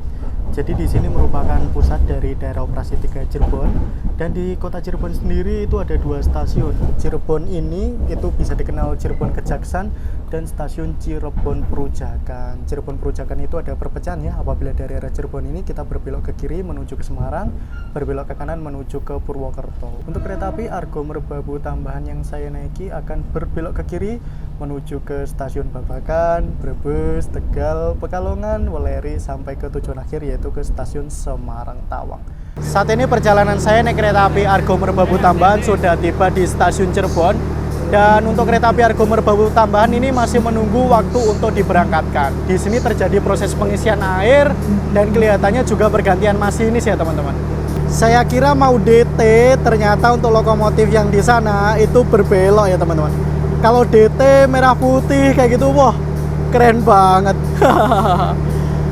Jadi di sini merupakan pusat dari daerah operasi 3 Cirebon, dan di kota Cirebon sendiri itu ada 2 stasiun. Cirebon ini itu bisa dikenal Cirebon Kejaksan dan stasiun Cirebon Perujakan. Cirebon Perujakan itu ada perpecahan ya, apabila dari arah Cirebon ini kita berbelok ke kiri menuju ke Semarang, berbelok ke kanan menuju ke Purwokerto. Untuk kereta api Argo Merbabu tambahan yang saya naiki akan berbelok ke kiri menuju ke stasiun Babakan, Brebes, Tegal, Pekalongan, Weleri sampai ke tujuan akhir yaitu ke stasiun Semarang Tawang. Saat ini perjalanan saya naik kereta api Argo Merbabu tambahan sudah tiba di stasiun Cirebon, dan untuk kereta api Argo Merbabu tambahan ini masih menunggu waktu untuk diberangkatkan. Di sini terjadi proses pengisian air dan kelihatannya juga bergantian masinis ya teman-teman. Saya kira mau DT, ternyata untuk lokomotif yang di sana itu berbelok ya teman-teman. Kalau DT merah putih kayak gitu, wah keren banget.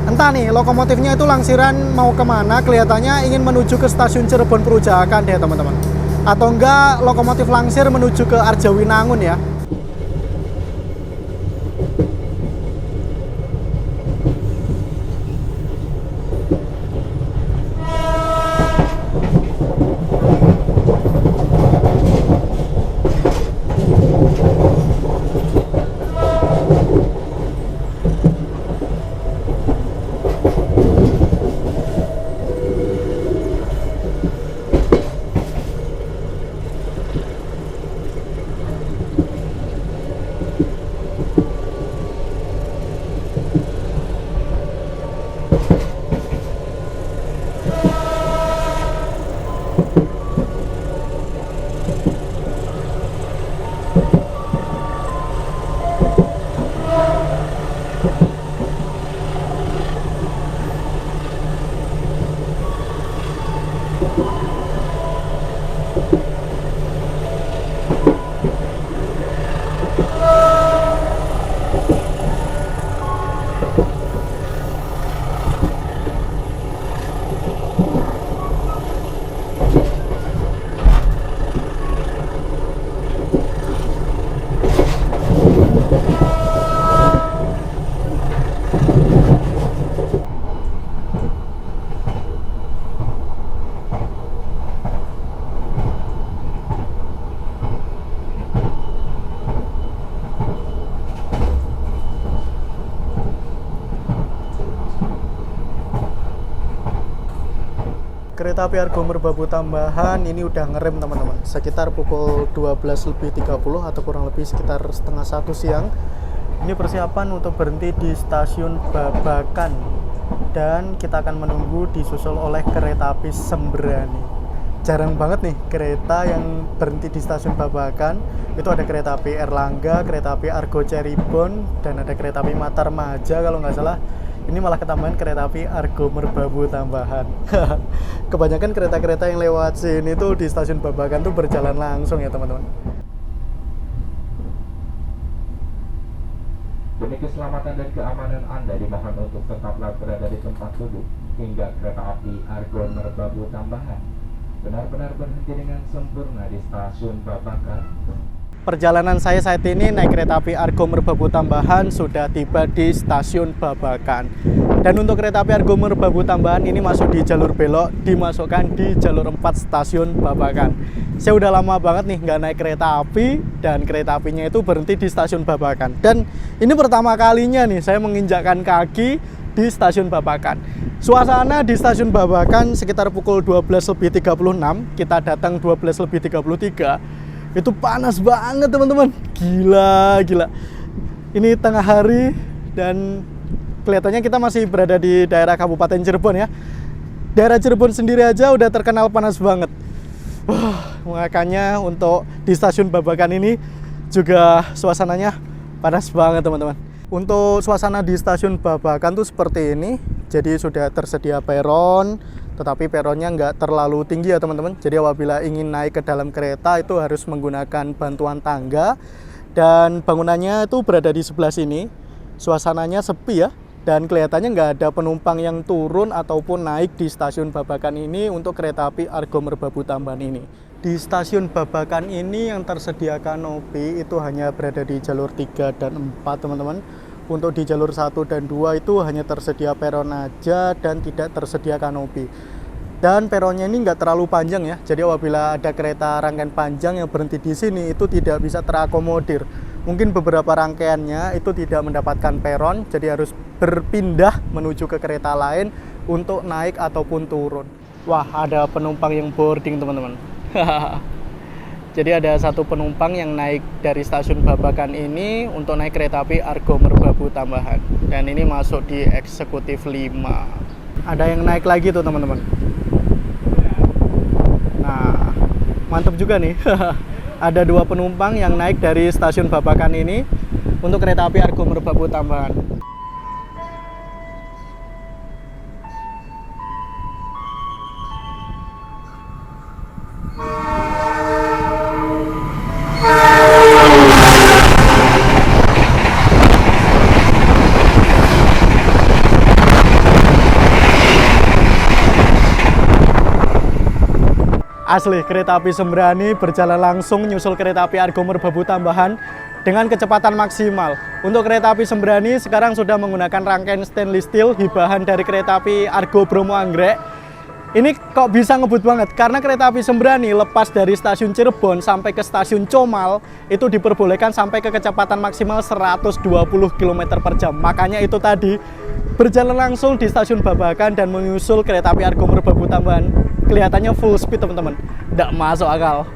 Entah nih lokomotifnya itu langsiran mau kemana, kelihatannya ingin menuju ke stasiun Cirebon Perujakan deh teman-teman. Atau enggak lokomotif langsir menuju ke Arjawinangun ya. kereta api Argo Merbabu tambahan ini udah ngerem teman-teman. Sekitar pukul 12.30 atau kurang lebih sekitar setengah 1 siang. Ini persiapan untuk berhenti di stasiun Babakan. Dan kita akan menunggu disusul oleh kereta api Sembrani. Jarang banget nih kereta yang berhenti di stasiun Babakan. Itu ada kereta api Erlangga, kereta api Argo Cirebon, dan ada kereta api Matar Maja kalau nggak salah. Ini malah ketambahan kereta api Argo Merbabu tambahan. Kebanyakan kereta-kereta yang lewat sini tuh di stasiun Babakan tuh berjalan langsung ya teman-teman. Demi keselamatan dan keamanan Anda dimohon untuk tetaplah berada di tempat duduk hingga kereta api Argo Merbabu tambahan benar-benar berhenti dengan sempurna di stasiun Babakan. Perjalanan saya saat ini naik kereta api Argo Merbabu tambahan sudah tiba di stasiun Babakan. Dan untuk kereta api Argo Merbabu tambahan ini masuk di jalur belok, dimasukkan di jalur 4 stasiun Babakan. Saya udah lama banget nih nggak naik kereta api, dan kereta apinya itu berhenti di stasiun Babakan. Dan ini pertama kalinya nih saya menginjakkan kaki di stasiun Babakan. Suasana di stasiun Babakan sekitar pukul 12.36, kita datang 12.33. Itu panas banget teman-teman, gila. Ini tengah hari dan kelihatannya kita masih berada di daerah Kabupaten Cirebon ya. Daerah Cirebon sendiri aja udah terkenal panas banget. Makanya untuk di stasiun Babakan ini juga suasananya panas banget teman-teman. Untuk suasana di stasiun Babakan tuh seperti ini. Jadi sudah tersedia peron, tetapi peronnya nggak terlalu tinggi ya teman-teman. Jadi apabila ingin naik ke dalam kereta itu harus menggunakan bantuan tangga. Dan bangunannya itu berada di sebelah sini. Suasananya sepi ya. Dan kelihatannya nggak ada penumpang yang turun ataupun naik di stasiun Babakan ini untuk kereta api Argo Merbabu tambahan ini. Di stasiun Babakan ini yang tersedia kanopi itu hanya berada di jalur 3 dan 4 teman-teman. Untuk di jalur 1 dan 2 itu hanya tersedia peron aja dan tidak tersedia kanopi. Dan peronnya ini nggak terlalu panjang ya. Jadi apabila ada kereta rangkaian panjang yang berhenti di sini itu tidak bisa terakomodir. Mungkin beberapa rangkaiannya itu tidak mendapatkan peron, jadi harus berpindah menuju ke kereta lain untuk naik ataupun turun. Wah, ada penumpang yang boarding teman-teman. Jadi ada satu penumpang yang naik dari stasiun Babakan ini untuk naik kereta api Argo Merbabu tambahan. Dan ini masuk di eksekutif 5. Ada yang naik lagi tuh teman-teman. Nah, mantap juga nih. Ada 2 penumpang yang naik dari stasiun Babakan ini untuk kereta api Argo Merbabu tambahan. Asli, kereta api Sembrani berjalan langsung nyusul kereta api Argo Merbabu tambahan dengan kecepatan maksimal. Untuk kereta api Sembrani sekarang sudah menggunakan rangkaian stainless steel hibahan dari kereta api Argo Bromo Anggrek. Ini kok bisa ngebut banget, karena kereta api Sembrani lepas dari stasiun Cirebon sampai ke stasiun Comal itu diperbolehkan sampai ke kecepatan maksimal 120 km per jam. Makanya itu tadi berjalan langsung di stasiun Babakan dan menyusul kereta api Argo Merbabu tambahan. Kelihatannya full speed teman-teman, nggak masuk akal.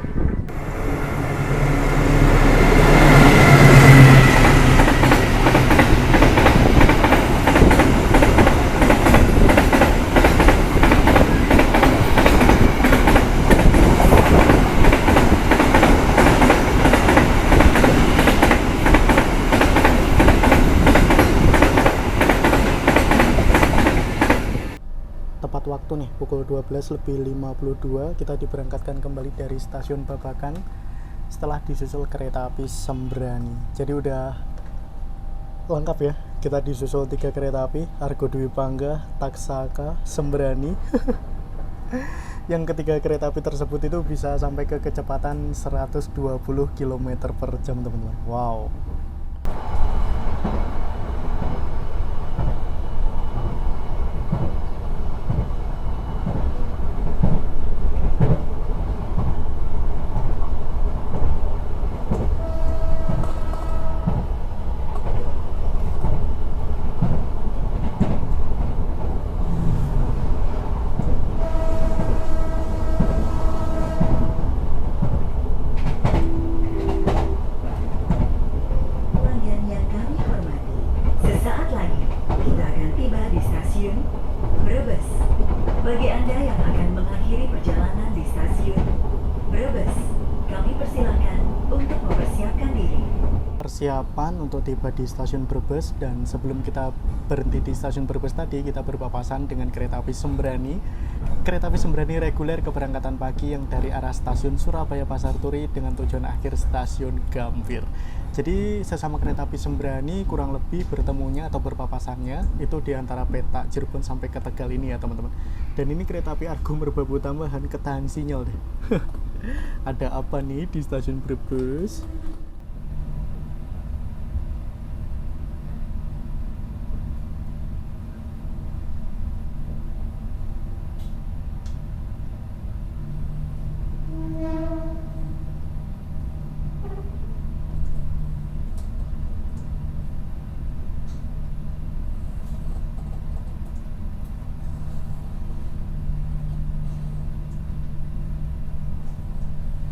Tepat waktu nih, pukul 12.52 kita diberangkatkan kembali dari stasiun Babakan setelah disusul kereta api Sembrani. Jadi udah lengkap ya, kita disusul 3 kereta api, Argo Dwi Pangga, Taksaka, Sembrani. Yang ketiga kereta api tersebut itu bisa sampai ke kecepatan 120 km per jam teman-teman. Wow. Bagi Anda yang akan mengakhiri perjalanan di stasiun Brebes, kami persilakan untuk mempersiapkan diri. Persiapan untuk tiba di stasiun Brebes, dan sebelum kita berhenti di stasiun Brebes tadi, kita berpapasan dengan kereta api Sembrani. Kereta api Sembrani reguler keberangkatan pagi yang dari arah stasiun Surabaya Pasar Turi dengan tujuan akhir stasiun Gambir. Jadi sesama kereta api Sembrani kurang lebih bertemunya atau berpapasannya itu di antara Petak Cirebon sampai ke Tegal ini ya teman-teman. Dan ini kereta api Argo Merbabu tambahan ketahan sinyal deh. Ada apa nih di stasiun Brebes?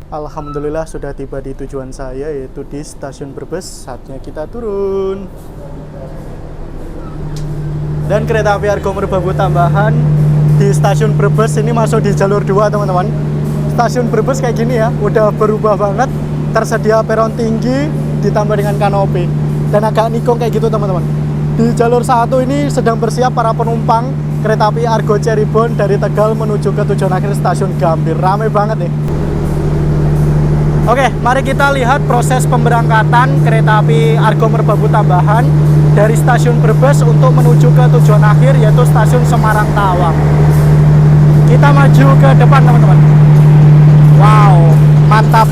Alhamdulillah sudah tiba di tujuan saya, yaitu di stasiun Brebes. Saatnya kita turun. Dan kereta api Argo Merbabu tambahan di stasiun Brebes ini masuk di jalur 2 teman-teman. Stasiun Brebes kayak gini ya, udah berubah banget. Tersedia peron tinggi ditambah dengan kanopi dan agak nikung kayak gitu teman-teman. Di jalur 1 ini sedang bersiap para penumpang kereta api Argo Cirebon dari Tegal menuju ke tujuan akhir stasiun Gambir. Rame banget nih. Oke, mari kita lihat proses pemberangkatan kereta api Argo Merbabu tambahan dari stasiun Brebes untuk menuju ke tujuan akhir, yaitu stasiun Semarang Tawang. Kita maju ke depan teman-teman. Wow, mantap.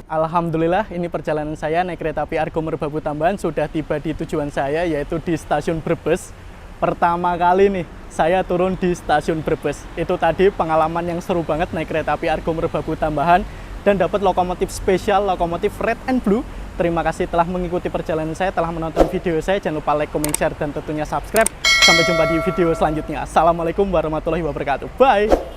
Alhamdulillah, ini perjalanan saya naik kereta api Argo Merbabu tambahan sudah tiba di tujuan saya, yaitu di stasiun Brebes. Pertama kali nih saya turun di stasiun Brebes. Itu tadi pengalaman yang seru banget naik kereta api Argo Merbabu tambahan dan dapat lokomotif spesial, lokomotif red and blue. Terima kasih telah mengikuti perjalanan saya, telah menonton video saya. Jangan lupa like, comment, share, dan tentunya subscribe. Sampai jumpa di video selanjutnya. Assalamualaikum warahmatullahi wabarakatuh. Bye!